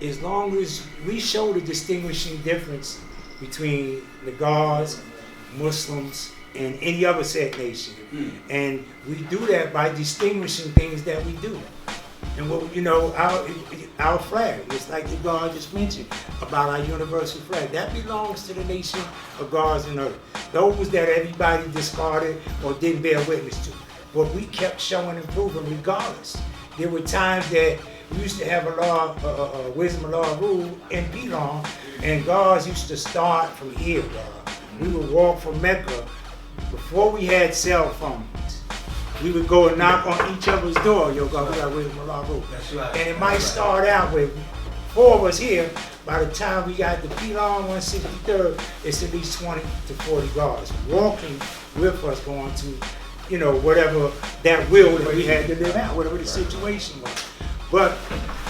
as long as we show the distinguishing difference between the gods, Muslims, and any other said nation. And we do that by distinguishing things that we do. And what, you know, our flag, it's like the God just mentioned about our universal flag. That belongs to the nation of gods and earth. Those that everybody discarded or didn't bear witness to. But we kept showing and proving regardless. There were times that we used to have a law, wisdom of law rule in P-Long, and gods used to start from here, God. We would walk from Mecca before we had cell phones. We would go and knock on each other's door. Yo, God, we got wisdom of law rule. That's right. And it might start out with 4 of us here. By the time we got to P-Long 163rd, it's at least 20 to 40 guards walking with us, going to, you know, whatever that will that we had to live out, whatever the situation was. But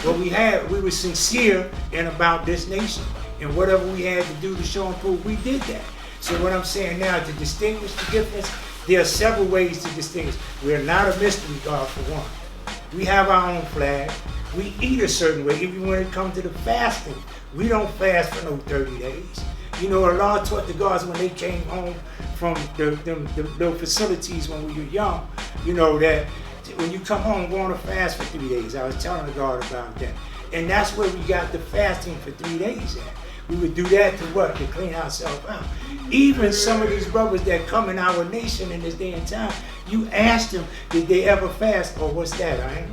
what we had, we were sincere in about this nation, and whatever we had to do to show and prove, we did that. So what I'm saying now, to distinguish the difference, there are several ways to distinguish. We're not a mystery God, for one. We have our own flag. We eat a certain way, even when it comes to the fasting. We don't fast for no 30 days. You know, Allah taught the gods when they came home from the facilities when we were young, you know, that when you come home, go on a fast for 3 days. I was telling the God about that. And that's where we got the fasting for 3 days at. We would do that to what? To clean ourselves out. Even some of these brothers that come in our nation in this day and time, you ask them, did they ever fast? Oh, what's that?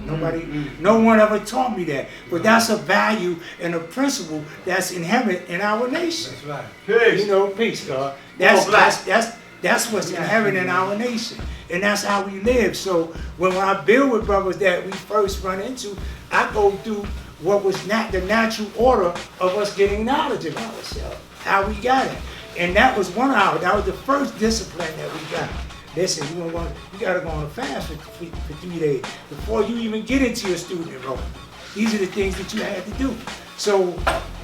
No one ever taught me that. But that's a value and a principle that's inherent in our nation. That's right. Peace. You know, peace, God. That's what's inherent in our nation. And that's how we live. So when I build with brothers that we first run into, I go through what was not the natural order of us getting knowledge of ourselves, how we got it. And that was one hour. That was the first discipline that we got. Listen, you got to go on a fast for 3 days before you even get into your student enrollment. These are the things that you had to do. So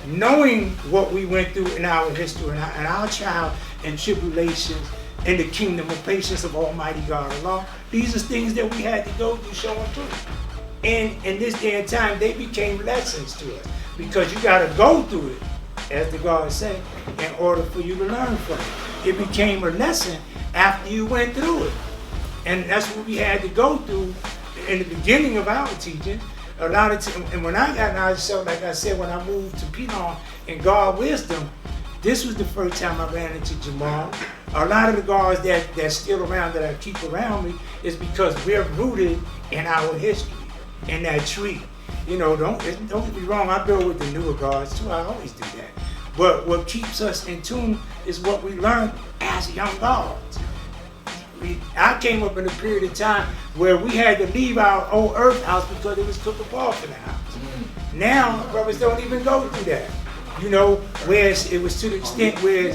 knowing what we went through in our history and our trial and tribulations in the kingdom of patience of Almighty God Allah, these are things that we had to go through, show and prove. And in this day and time, they became lessons to us because you got to go through it, as the God said, in order for you to learn from it. It became a lesson after you went through it. And that's what we had to go through in the beginning of our teaching. A lot of time, and when I got knowledge, so like I said, when I moved to P-Long and God wisdom, this was the first time I ran into Jamal. A lot of the guards that's still around, that I keep around me, is because we're rooted in our history, in that tree. You know, don't get me wrong, I build with the newer guards too, I always do that. But what keeps us in tune is what we learned as young guards. I came up in a period of time where we had to leave our old earth house because it was cooking pork in the house. Now, brothers don't even go through that. You know, where it was to the extent where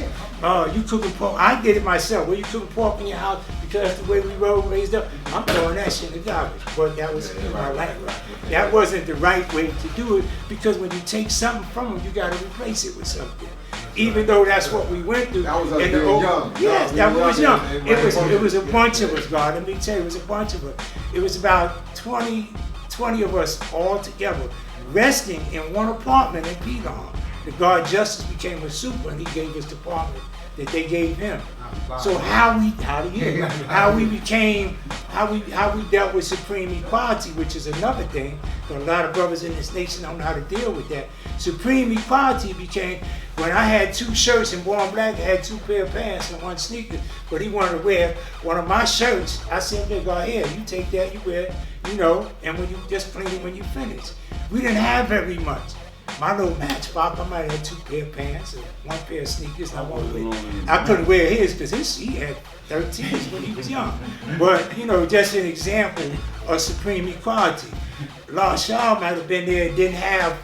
you cooking pork. I did it myself. Where you cooking pork in your house because that's the way we raised up. I'm throwing that shit in the garbage. But that was my language. That wasn't the right way to do it, because when you take something from them, you got to replace it with something. Even though that's what we went through. That was us being young. Yes, that was young. It was a bunch of us, God. Let me tell you, it was a bunch of us. It was about 20 of us all together, resting in one apartment in P-Long. The guard justice became a super, and he gave us the apartment that they gave him. So how we dealt with supreme equality, which is another thing. A lot of brothers in this nation don't know how to deal with that. Supreme equality became when I had 2 shirts and Born Black had 2 pair of pants and 1 sneaker, but he wanted to wear one of my shirts. I said, "Okay, go ahead, you take that, you wear it, you know, and when you just clean it when you finish." We didn't have very much. My little matchbox, I might have 2 pair of pants and 1 pair of sneakers. I couldn't wear his because he had 13s when he was young. But, you know, just an example of supreme equality. Law Shaw might have been there and didn't have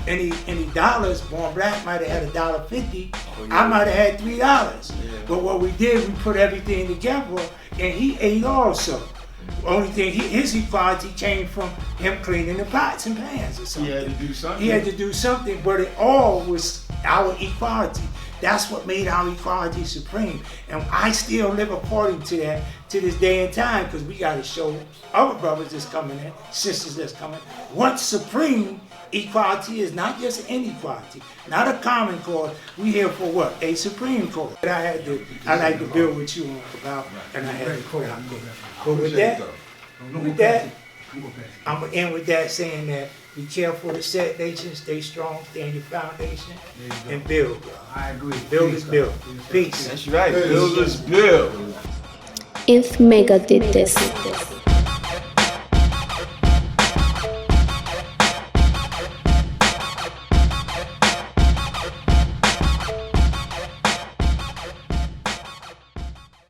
any dollars. Born Black might have had $1.50. I might have had $3. But what we did, we put everything together, and he ate also. The only thing, his equality came from him cleaning the pots and pans or something. He had to do something. He had to do something, but it all was our equality. That's what made our equality supreme. And I still live according to that to this day and time, because we got to show other brothers that's coming in, sisters that's coming, what's supreme equality is not just inequality, not a common cause. We here for what? A supreme cause. That I like to build with you on about, and I had to put out there. But with that, I'm gonna end with that saying that be careful to set nation, stay strong, stay on your foundation, and build. I agree. Build is build. Peace. That's right. Build is build. If Mecca did this.